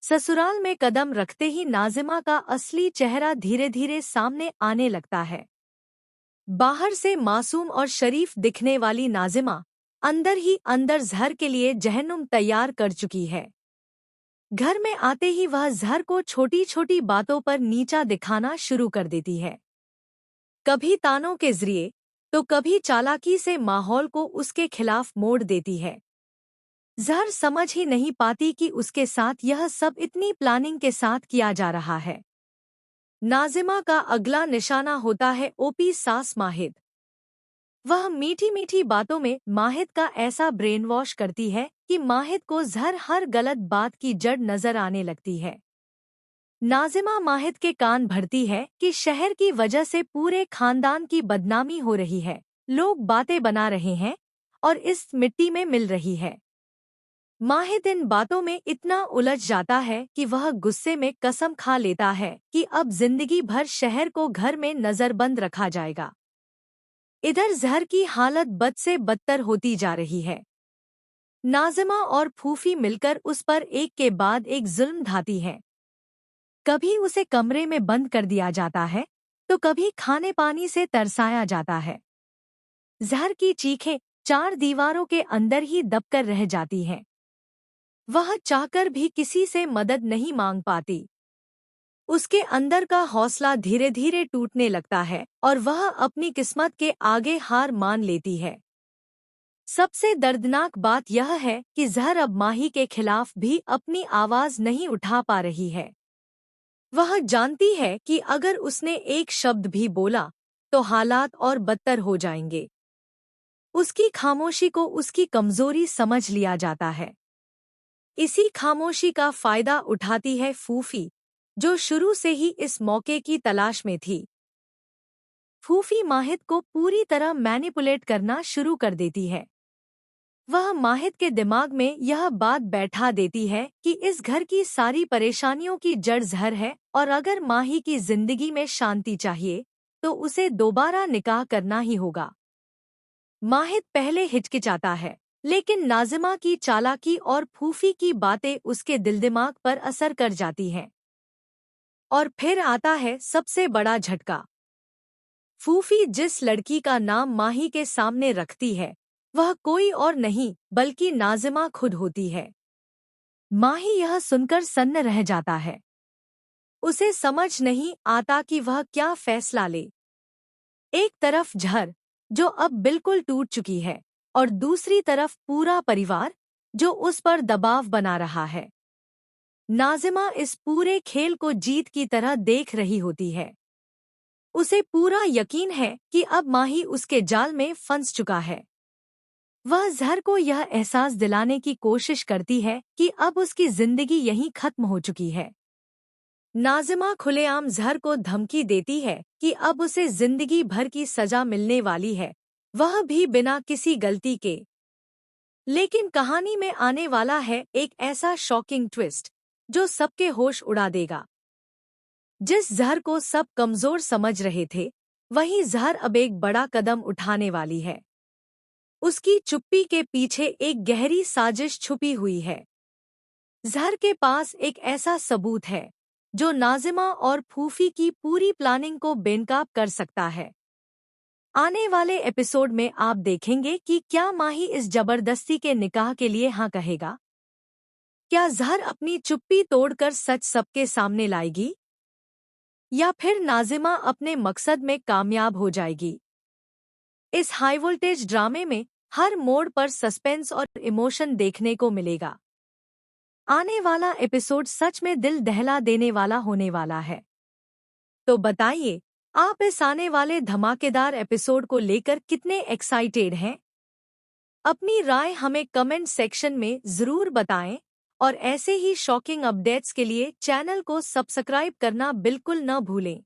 ससुराल में कदम रखते ही नाजिमा का असली चेहरा धीरे धीरे सामने आने लगता है। बाहर से मासूम और शरीफ दिखने वाली नाजिमा अंदर ही अंदर जहर के लिए जहन्नुम तैयार कर चुकी है। घर में आते ही वह जहर को छोटी छोटी बातों पर नीचा दिखाना शुरू कर देती है। कभी तानों के जरिए तो कभी चालाकी से माहौल को उसके खिलाफ मोड़ देती है। जहर समझ ही नहीं पाती कि उसके साथ यह सब इतनी प्लानिंग के साथ किया जा रहा है। नाजिमा का अगला निशाना होता है ओपी सास माहिद। वह मीठी मीठी बातों में माहिद का ऐसा ब्रेन वॉश करती है कि माहिद को जहर हर गलत बात की जड़ नजर आने लगती है। नाजिमा माहिद के कान भरती है कि शहर की वजह से पूरे खानदान की बदनामी हो रही है, लोग बातें बना रहे हैं और इस मिट्टी में मिल रही है। माहिद इन बातों में इतना उलझ जाता है कि वह गुस्से में कसम खा लेता है कि अब जिंदगी भर शहर को घर में नजरबंद रखा जाएगा। इधर जहर की हालत बद से बदतर होती जा रही है। नाजिमा और फूफी मिलकर उस पर एक के बाद एक जुल्म ढाती है। कभी उसे कमरे में बंद कर दिया जाता है तो कभी खाने पानी से तरसाया जाता है। जहर की चीखें चार दीवारों के अंदर ही दबकर रह जाती हैं। वह चाहकर भी किसी से मदद नहीं मांग पाती। उसके अंदर का हौसला धीरे धीरे टूटने लगता है और वह अपनी किस्मत के आगे हार मान लेती है। सबसे दर्दनाक बात यह है कि जहर अब माही के खिलाफ भी अपनी आवाज नहीं उठा पा रही है। वह जानती है कि अगर उसने एक शब्द भी बोला तो हालात और बदतर हो जाएंगे। उसकी खामोशी को उसकी कमजोरी समझ लिया जाता है। इसी खामोशी का फायदा उठाती है फूफी, जो शुरू से ही इस मौके की तलाश में थी। फूफी माहिद को पूरी तरह मैनिपुलेट करना शुरू कर देती है। वह माहिद के दिमाग में यह बात बैठा देती है कि इस घर की सारी परेशानियों की जड़ जहर है और अगर माही की जिंदगी में शांति चाहिए तो उसे दोबारा निकाह करना ही होगा। माहिद पहले हिचकिचाता है, लेकिन नाजिमा की चालाकी और फूफी की बातें उसके दिल दिमाग पर असर कर जाती हैं। और फिर आता है सबसे बड़ा झटका। फूफी जिस लड़की का नाम माही के सामने रखती है वह कोई और नहीं बल्कि नाजिमा खुद होती है। माही यह सुनकर सन्न रह जाता है। उसे समझ नहीं आता कि वह क्या फैसला ले। एक तरफ जहर जो अब बिल्कुल टूट चुकी है और दूसरी तरफ पूरा परिवार जो उस पर दबाव बना रहा है। नाजिमा इस पूरे खेल को जीत की तरह देख रही होती है। उसे पूरा यकीन है कि अब माही उसके जाल में फंस चुका है। वह जहर को यह एहसास दिलाने की कोशिश करती है कि अब उसकी जिंदगी यहीं खत्म हो चुकी है। नाजिमा खुलेआम जहर को धमकी देती है कि अब उसे जिंदगी भर की सजा मिलने वाली है, वह भी बिना किसी गलती के। लेकिन कहानी में आने वाला है एक ऐसा शॉकिंग ट्विस्ट जो सबके होश उड़ा देगा। जिस जहर को सब कमजोर समझ रहे थे, वही जहर अब एक बड़ा कदम उठाने वाली है। उसकी चुप्पी के पीछे एक गहरी साजिश छुपी हुई है। जहर के पास एक ऐसा सबूत है जो नाजिमा और फूफी की पूरी प्लानिंग को बेनकाब कर सकता है। आने वाले एपिसोड में आप देखेंगे कि क्या माही इस जबरदस्ती के निकाह के लिए हाँ कहेगा? क्या जहर अपनी चुप्पी तोड़कर सच सबके सामने लाएगी? या फिर नाजिमा अपने मकसद में कामयाब हो जाएगी? इस हाई वोल्टेज ड्रामे में हर मोड़ पर सस्पेंस और इमोशन देखने को मिलेगा। आने वाला एपिसोड सच में दिल दहला देने वाला होने वाला है। तो बताइए, आप इस आने वाले धमाकेदार एपिसोड को लेकर कितने एक्साइटेड हैं? अपनी राय हमें कमेंट सेक्शन में जरूर बताएं और ऐसे ही शॉकिंग अपडेट्स के लिए चैनल को सब्सक्राइब करना बिल्कुल न भूलें।